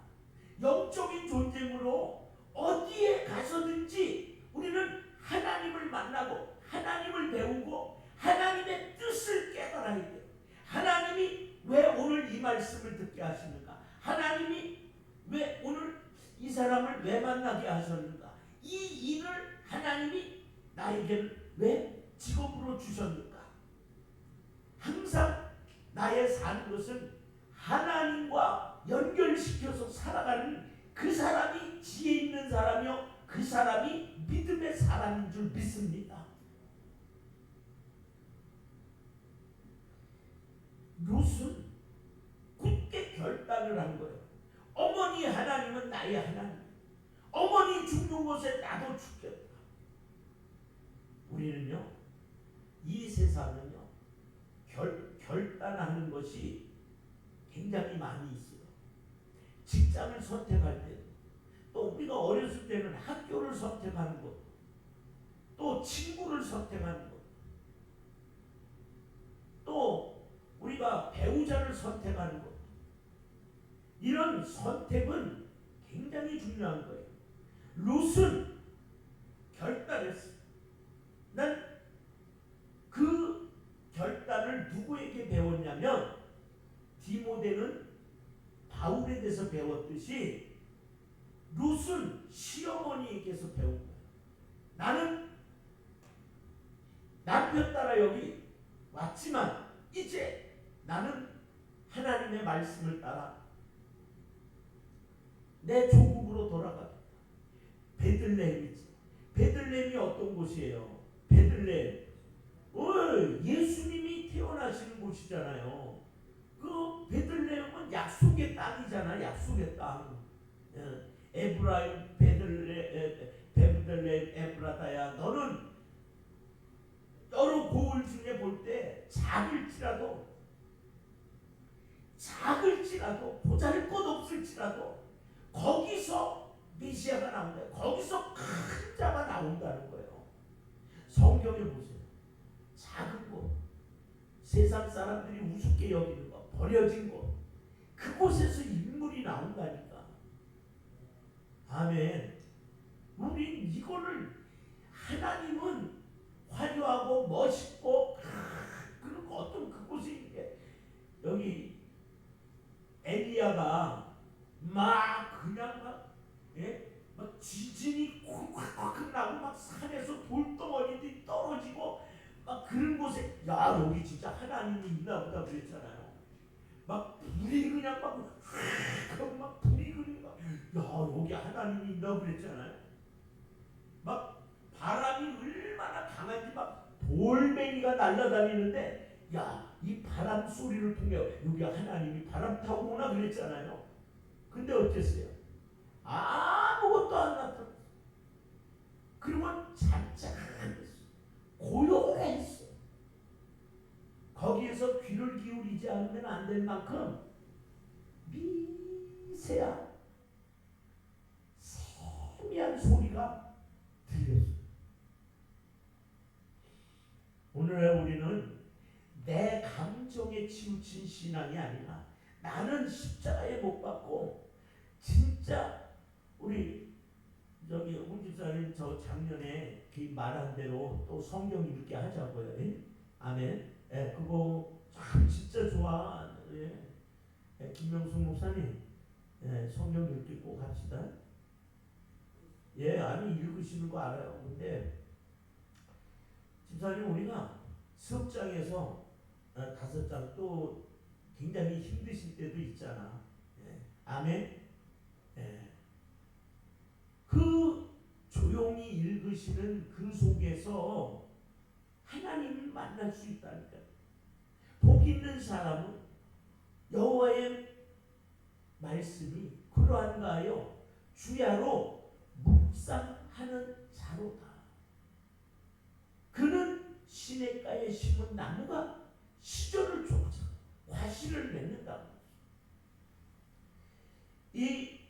영적인 존재므로 어디에 가서든지 우리는 하나님을 만나고 하나님을 배우고 하나님의 뜻을 깨달아야 돼요. 하나님이 왜 오늘 이 말씀을 듣게 하십니까? 하나님이 왜 오늘 이 사람을 왜 만나게 하셨는가? 이 일을 하나님이 나에게 왜 직업으로 주셨는가? 항상 나의 사는 것은 하나님과 연결시켜서 살아가는 그 사람이 지혜 있는 사람이요, 그 사람이 믿음의 사람인 줄 믿습니다. 롯은 굳게 결단을 한 거예요. 어머니 하나님은 나의 하나님. 어머니 죽는 곳에 나도 죽겠다. 우리는요, 이 세상은요, 결단하는 것이 굉장히 많이 있어요. 직장을 선택할 때, 또 우리가 어렸을 때는 학교를 선택하는 것, 또 친구를 선택하는 것, 또 우리가 배우자를 선택하는 것, 이런 선택은 굉장히 중요한 거예요. 롯은 결단했어요. 난 그 결단을 누구에게 배웠냐면 디모데는 바울에 대해서 배웠듯이 롯은 시어머니에게서 배운 거예요. 나는 남편 따라 여기 왔지만 이제 나는 하나님의 말씀을 따라 내 조국으로 돌아가겠다. 베들레헴이지. 베들레헴이 어떤 곳이에요? 베들레헴. 예수님이 태어나시는 곳이잖아요. 그 베들레헴은 약속의 땅이잖아. 약속의 땅. 에브라임 베들레헴 에브라다야, 너는 여러 고을 중에 볼 때 작을지라도 보잘것없을지라도 거기서 메시아가 나온다. 거기서 큰 자가 나온다는 거예요. 성경에 보세요. 작은 곳, 세상 사람들이 우습게 여기는 것, 버려진 곳, 그곳에서 인물이 나온다니까. 아멘. 우린 이거를, 하나님은 화려하고 멋있고 그런 어떤 그곳이, 여기 엘리야가 막 그냥 막 지진이 콱콱콱 나고 막 산에서 돌덩어리들이 떨어지고 막 그런 곳에, 야 여기 진짜 하나님이 있나 보다 그랬잖아요. 막 불이 그냥 막 불이 그냥 야 여기 하나님이 있나 그랬잖아요. 막 바람이 얼마나 강한지 막 돌멩이가 날아다니는데, 야 이 바람 소리를 통해 여기 하나님이 바람 타고 오나 그랬잖아요. 근데 어땠어요? 아무것도 안 나타났어. 그러면 잠잠했어. 고요했어. 거기에서 귀를 기울이지 않으면 안 될 만큼 미세한 세미한 소리가 들렸어. 오늘 우리는 내 감정에 치우친 신앙이 아니라 나는 십자가에 못 박고 진짜 우리 저기 홍 집사님 저 작년에 그 말한 대로 또 성경 읽게 하자고요. 예? 아멘. 예, 그거 참 진짜 좋아. 예. 예, 김명숙 목사님, 예, 성경 읽기 꼭 합시다. 예, 아니 읽으시는 거 알아요. 근데 집사님 우리가 수업장에서 5장 또 굉장히 힘드실 때도 있잖아. 예. 아멘. 예. 그 조용히 읽으시는 그 속에서 하나님을 만날 수 있다니까. 복 있는 사람은 여호와의 말씀이 그러한가 하여 주야로 묵상하는 자로다. 그는 시냇가에 심은 나무가 시절을 쫓아 과실을 맺는다. 이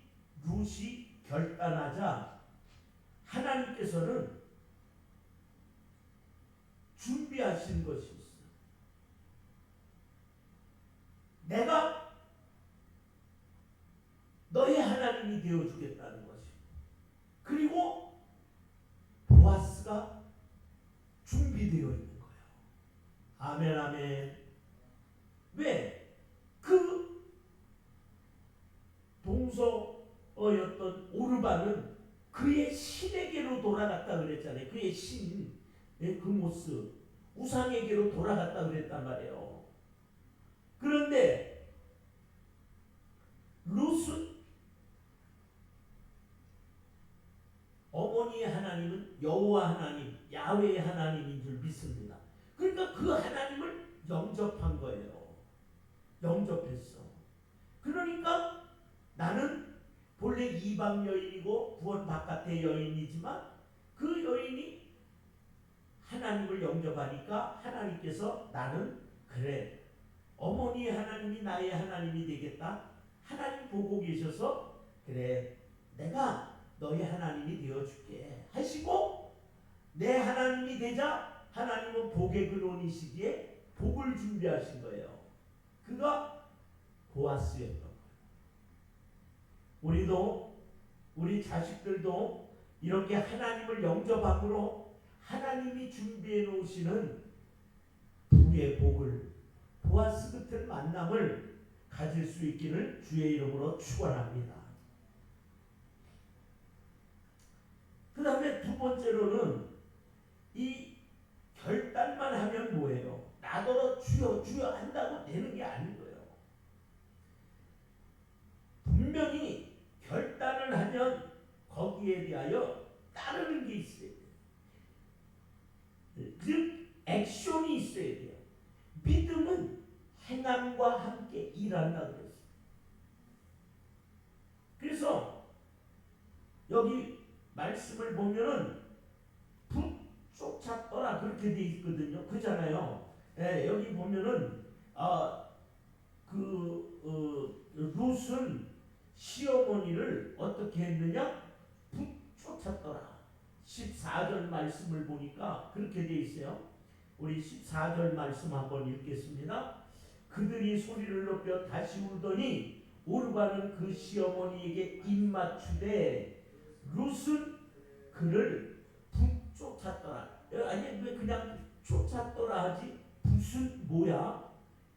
룻이 결단하자 하나님께서는 준비하신 것이 있어. 내가 너의 하나님이 되어주겠다는 것이. 그리고 보아스가 준비되어 있는 거예요. 아멘 아멘. 왜? 그 동서였던 오르반은 그의 신에게로 돌아갔다 그랬잖아요. 그의 신, 그 모습, 우상에게로 돌아갔다 그랬단 말이에요. 그런데 룻은 어머니의 하나님은 여호와 하나님, 야훼의 하나님인 줄 믿습니다. 그러니까 그 하나님을 영접한 거예요. 영접했어. 그러니까 나는 본래 이방 여인이고 구원 바깥의 여인이지만 그 여인이 하나님을 영접하니까 하나님께서 나는 그래 어머니의 하나님이 나의 하나님이 되겠다. 하나님 보고 계셔서 그래 내가 너의 하나님이 되어줄게 하시고 내 하나님이 되자 하나님은 복의 근원이시기에 복을 준비하신 거예요. 그가 보아스였던 거예요. 우리도 우리 자식들도 이렇게 하나님을 영접함으로 하나님이 주님이 준비해 놓으시는 부의 복을 보아스 같은 만남을 가질 수 있기를 주의 이름으로 축원합니다. 그 다음에 두 번째로는 이 결단만 하면 뭐예요? 나더러 주여 주여 한다고 되는 게 아닌 거예요. 분명히 결단을 하면 거기에 대하여 따르는 게 있어야 돼요. 즉 액션이 있어야 돼요. 믿음은 행함과 함께 일한다 그랬어요. 그래서 여기 말씀을 보면은 쫓았더라 그렇게 돼 있거든요. 그잖아요. 예, 여기 보면은 룻은 시어머니를 어떻게 했느냐? 쫓았더라. 14절 말씀을 보니까 그렇게 돼 있어요. 우리 14절 말씀 한번 읽겠습니다. 그들이 소리를 높여 다시 울더니 오르바는 그 시어머니에게 입맞추되 룻은 그를 쫓았더라. 아니 왜 그냥 쫓았더라 하지? 붓은 뭐야?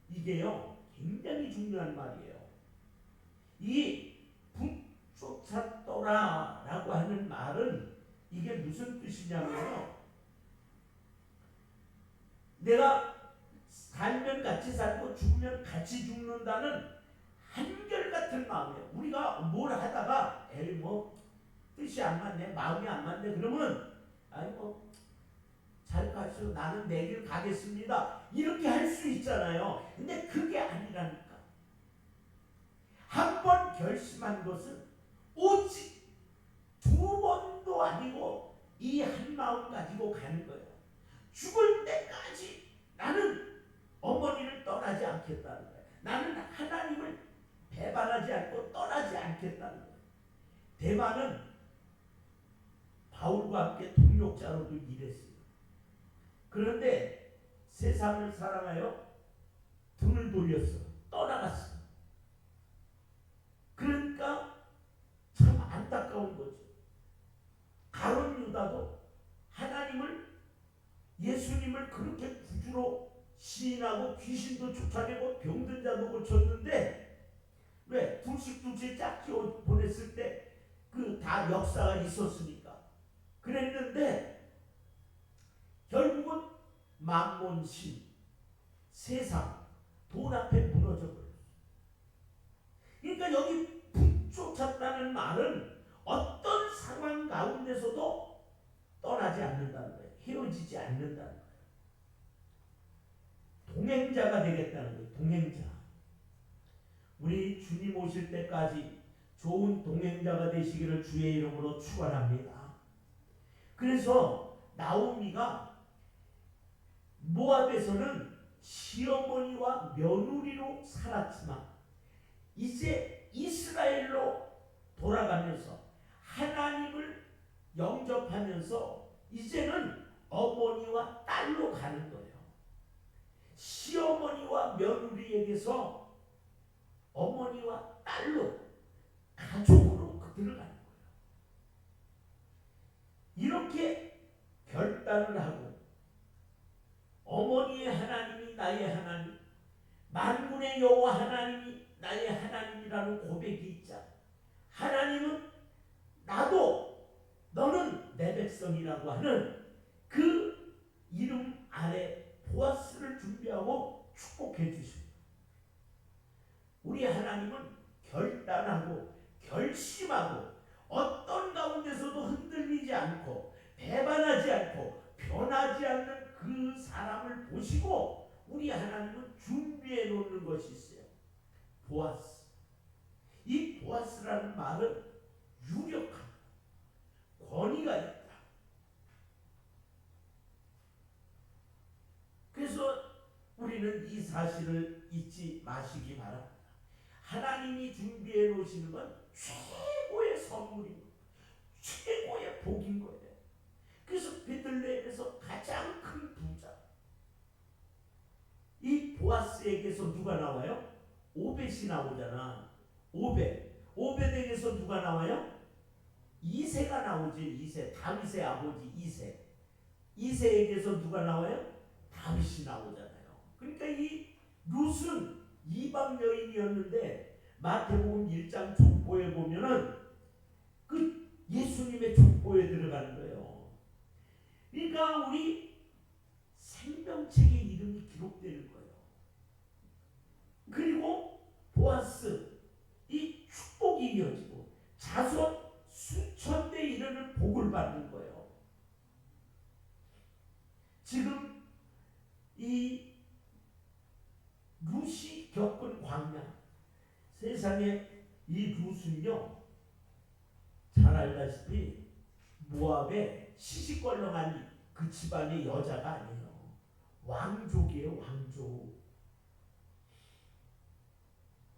이게요 굉장히 중요한 말이에요. 이 쫓았더라 라고 하는 말은 이게 무슨 뜻이냐면요, 내가 살면 같이 살고 죽으면 같이 죽는다는 한결같은 마음이에요. 우리가 뭘 하다가 에이 뭐 뜻이 안 맞네, 마음이 안 맞네 그러면 아이고 잘 가시오 나는 내 길 가겠습니다 이렇게 할 수 있잖아요. 근데 그게 아니라니까. 한 번 결심한 것은 오직 두 번도 아니고 이 한 마음 가지고 가는 거예요. 죽을 때까지 나는 어머니를 떠나지 않겠다는 거예요. 나는 하나님을 배반하지 않고 떠나지 않겠다는 거예요. 대만은 바울과 함께 동역자로도 일했어요. 그런데 세상을 사랑하여 등을 돌렸어. 떠나갔어. 안타까운 거죠. 가룟 유다도 하나님을, 예수님을 그렇게 구주로 시인하고 귀신도 쫓아내고 병든 자도 고쳤는데, 왜? 둘씩 짝지 보냈을 때 그 다 역사가 있었으니까 그랬는데, 결국은 만몬신, 세상, 돈 앞에 무너져 버렸어요. 그러니까 여기 붙쫓았다는 말은 어떤 상황 가운데서도 떠나지 않는다는 거예요. 헤어지지 않는다는 거예요. 동행자가 되겠다는 거예요. 동행자. 우리 주님 오실 때까지 좋은 동행자가 되시기를 주의 이름으로 축원합니다. 그래서 나오미가 모압에서는 시어머니와 며느리로 살았지만 이제 이스라엘로 돌아가면서 하나님을 영접하면서 이제는 어머니와 딸로 가는 거예요. 시어머니와 며느리에게서 어머니와 딸로, 가족으로 그들을 가는 거예요. 이렇게 결단을 하고 어머니의 하나님이 나의 하나님, 만군의 여호와 하나님이 나의 하나님이라는 고백이 있자, 하나님은 나도 너는 내 백성이라고 하는 그 이름 아래 보아스를 준비하고 축복해 주십니다. 우리 하나님은 결단하고 결심하고 어떤 가운데서도 흔들리지 않고 배반하지 않고 변하지 않는 그 사람을 보시고 우리 하나님은 준비해 놓는 것이 있어요. 보아스. 이 보아스라는 말은 유력한 권위가 있다. 그래서 우리는 이 사실을 잊지 마시기 바랍니다. 하나님이 준비해 놓으시는 건 최고의 선물입니다. 최고의 복인 거예요. 그래서 베들레헴에서 가장 큰 부자, 이 보아스에게서 누가 나와요? 오벳이 나오잖아. 오벳에게서 누가 나와요? 이새가 나오지. 이새, 다윗의 아버지 이새에게서 누가 나와요? 다윗이 나오잖아요. 그러니까 이 룻은 이방 여인이었는데 마태복음 1장 족보에 보면은 그 예수님의 족보에 들어가는 거예요. 그러니까 우리 생명책에 이름이 기록되는 거예요. 그리고 보아스, 이 축복이 이어지고 자손 수천 대 이르는 복을 받는 거예요. 지금 이 룻이 겪은 광야, 세상에 이 룻은요, 잘 알다시피 모압의 시시껄렁한 그 집안의 여자가 아니에요. 왕족이에요.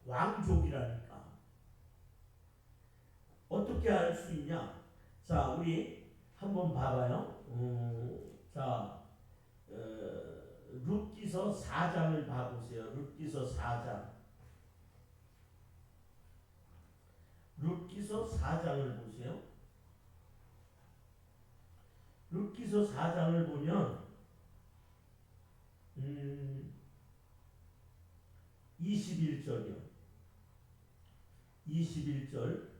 왕족이라니까. 어떻게 알 수 있냐? 자, 우리 한번 봐봐요. 자, 룻기서 4장을 봐보세요. 룻기서 4장. 룻기서 4장을 보세요. 룻기서 4장을 보면 21절이요. 21절,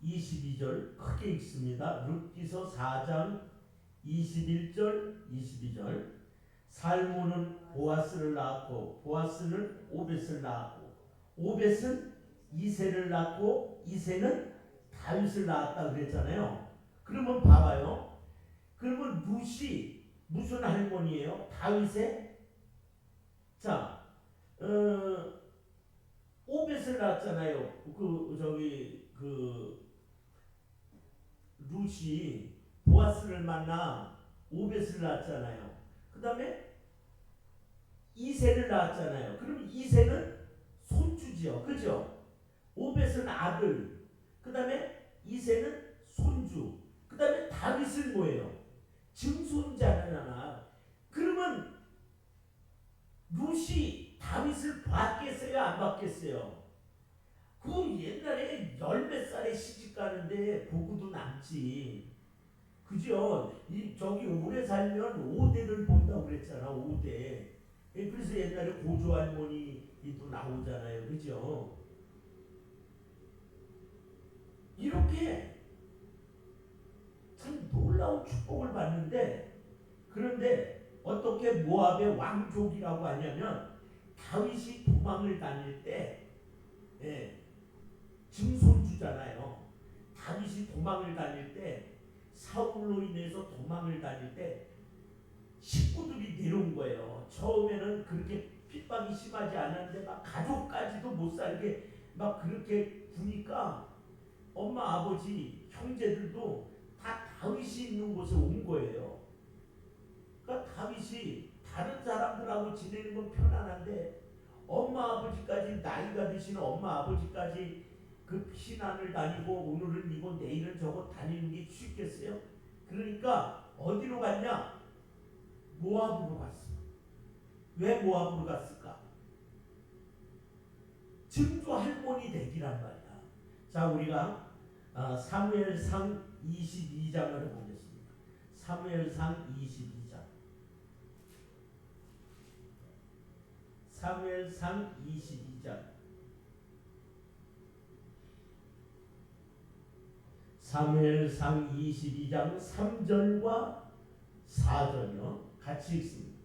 22절 크게 읽습니다. 룻기서 4장 21절, 22절. 살몬은 보아스를 낳았고 보아스는 오벳을 낳았고 오벳은 이새를 낳고 이새는 다윗을 낳았다 그랬잖아요. 그러면 봐봐요. 그러면 룻이 무슨 할머니예요? 다윗의, 자, 오벳을 낳았잖아요. 룻이 보아스를 만나 오벳을 낳았잖아요. 그 다음에 이새를 낳았잖아요. 그럼 이새는 손주지요. 그죠? 오벳은 아들, 그 다음에 이새는 손주, 그 다음에 다윗은 뭐예요? 증손자잖아. 그러면 룻이 다윗을 받겠어요? 안 받겠어요? 그 옛날에 열 몇 살에 시집 가는데 보고도 남지. 그죠? 저기 오래 살면 5대를 본다고 그랬잖아. 5대. 그래서 옛날에 고조 할머니도 나오잖아요. 그죠? 이렇게 참 놀라운 축복을 받는데, 그런데 어떻게 모압의 왕족이라고 하냐면 다윗이 도망을 다닐 때, 예, 증손주잖아요. 다윗이 도망을 다닐 때, 사울로 인해서 도망을 다닐 때 식구들이 내려온 거예요. 처음에는 그렇게 핍박이 심하지 않았는데 막 가족까지도 못 살게 막 그렇게 구니까 엄마 아버지 형제들도 다 다윗이 있는 곳에 온 거예요. 그러니까 다윗이 다른 사람들하고 지내는 건 편안한데 엄마 아버지까지, 나이가 드시는 엄마 아버지까지 그 피난을 다니고 오늘은 이거 내일은 저거 다니는 게 쉽겠어요? 그러니까 어디로 갔냐? 모압으로 갔어. 왜 모압으로 갔을까? 증조 할머니 댁이란 말이야. 자, 우리가 사무엘상 22장을 보겠습니다. 사무엘상 22장. 사무엘상 22장. 사무엘상 22장 3절과 4절이요. 같이 읽습니다.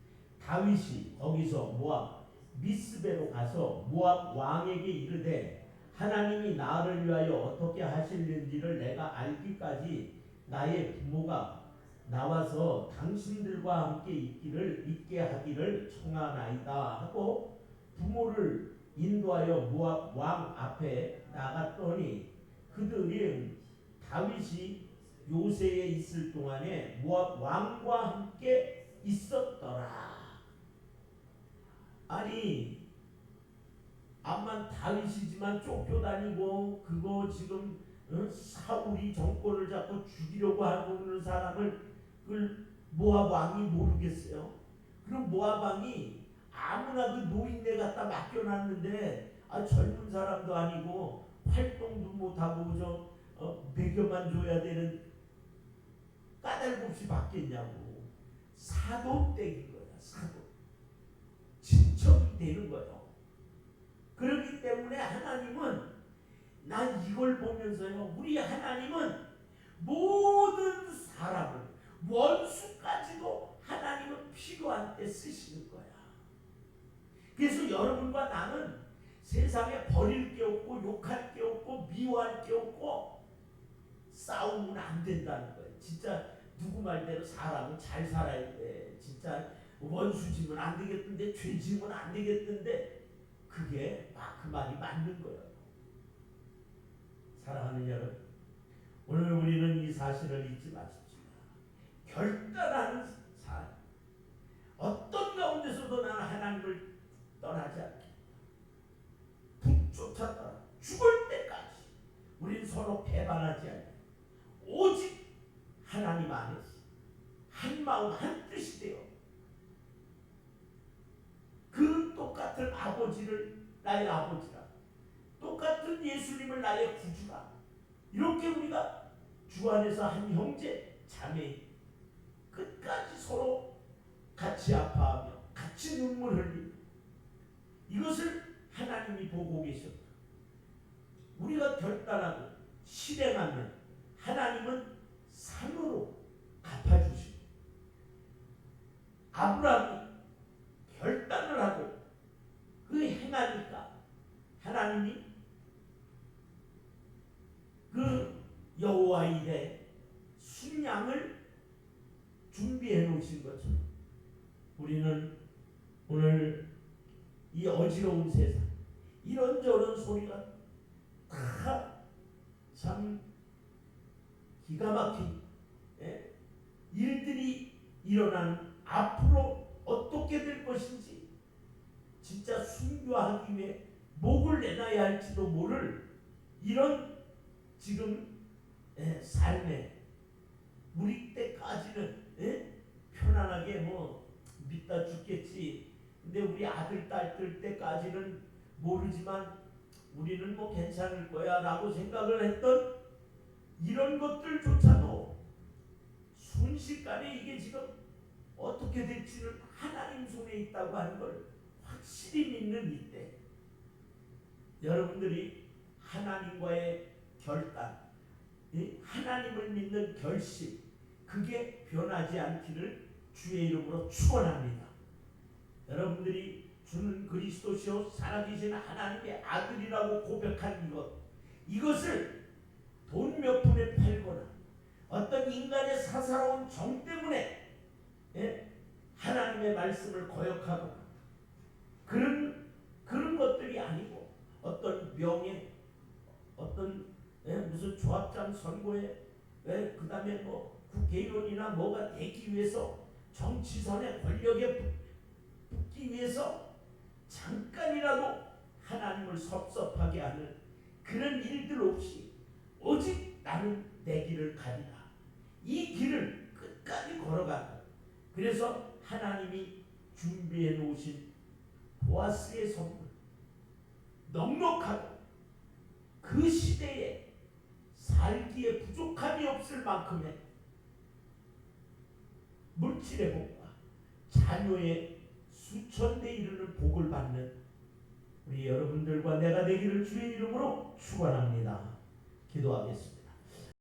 다윗이 거기서 모압 미스베로 가서 모압 왕에게 이르되 하나님이 나를 위하여 어떻게 하실는지를 내가 알기까지 나의 부모가 나와서 당신들과 함께 있게 하기를 청하나이다 하고 부모를 인도하여 모압 왕 앞에 나갔더니 그들은 다윗이 요새에 있을 동안에 모압 왕과 함께 있었더라. 아니, 암만 다윗이지만 쫓겨다니고 그거 지금 사울이 정권을 잡고 죽이려고 하고 있는 사람을 그 모압 왕이 모르겠어요. 그럼 모압 왕이 아무나 그 노인네 갖다 맡겨놨는데 젊은 사람도 아니고 활동도 못하고 먹여만 줘야 되는 까닭없이 받겠냐고. 사돈댁인 거야. 사돈. 친척이 되는 거예요. 그렇기 때문에 하나님은, 난 이걸 보면서요, 우리 하나님은 모든 사람을, 원수까지도 하나님은 필요한 때 쓰시는 거야. 그래서 여러분과 나는 세상에 버릴 게 없고 욕할 게 없고 미워할 게 없고 싸우면 안 된다는 거예요. 진짜 누구 말대로 사람은 잘 살아야 돼. 진짜 원수 지면 안 되겠던데, 죄 지면 안 되겠던데, 그게 그 말이 맞는 거예요. 사랑하는 여러분, 오늘 우리는 이 사실을 잊지 마십시오. 결단하는 삶, 어떤 가운데서도 나는 하나님을 떠나지 않겠다. 붙쫓았다. 죽을 때까지 우린 서로 배반하지 않는다. 오직 하나님 안에서 한 마음 한 뜻이 되어 그 똑같은 아버지를 나의 아버지라, 똑같은 예수님을 나의 구주라, 이렇게 우리가 주 안에서 한 형제 자매 끝까지 서로 같이 아파하며 같이 눈물 흘리며 이것을 하나님이 보고 계셨다. 우리가 결단하고 실행하면 하나님은 상으로 갚아주십니다. 아브라함이 결단을 하고 그 행하니까 하나님이 그 여호와 일에 순양을 준비해 놓으신 것처럼 우리는 오늘 이 어지러운 세상, 이런저런 소리가 다 참 기가 막힌 일들이 일어나는, 앞으로 어떻게 될 것인지 진짜 순교하기 위해 목을 내놔야 할지도 모를 이런 지금 삶에 우리 때까지는 편안하게 믿다 죽겠지. 근데 우리 아들 딸들 때까지는 모르지만 우리는 뭐 괜찮을 거야 라고 생각을 했던 이런 것들조차도 순식간에 이게 지금 어떻게 될지는 하나님 손에 있다고 하는 걸 확실히 믿는 이때, 여러분들이 하나님과의 결단, 하나님을 믿는 결심, 그게 변하지 않기를 주의 이름으로 축원합니다. 여러분들이 주는 그리스도시요 살아계신 하나님의 아들이라고 고백한 이것을 돈 몇 푼에 팔거나 어떤 인간의 사사로운 정 때문에 하나님의 말씀을 거역하거나 그런 것들이 아니고, 어떤 명예, 어떤 무슨 조합장 선거에 그 다음에 뭐 국회의원이나 뭐가 되기 위해서 정치선의 권력에 붙기 위해서 잠깐이라도 하나님을 섭섭하게 하는 그런 일들 없이 오직 나는 내 길을 가리라, 이 길을 끝까지 걸어간다. 그래서 하나님이 준비해 놓으신 보아스의 선물, 넉넉하고 그 시대에 살기에 부족함이 없을 만큼의 물질의 복과 자녀의 수천 대 이르는 복을 받는 우리 여러분들과 내가 되기를 주의 이름으로 축원합니다. 기도하겠습니다.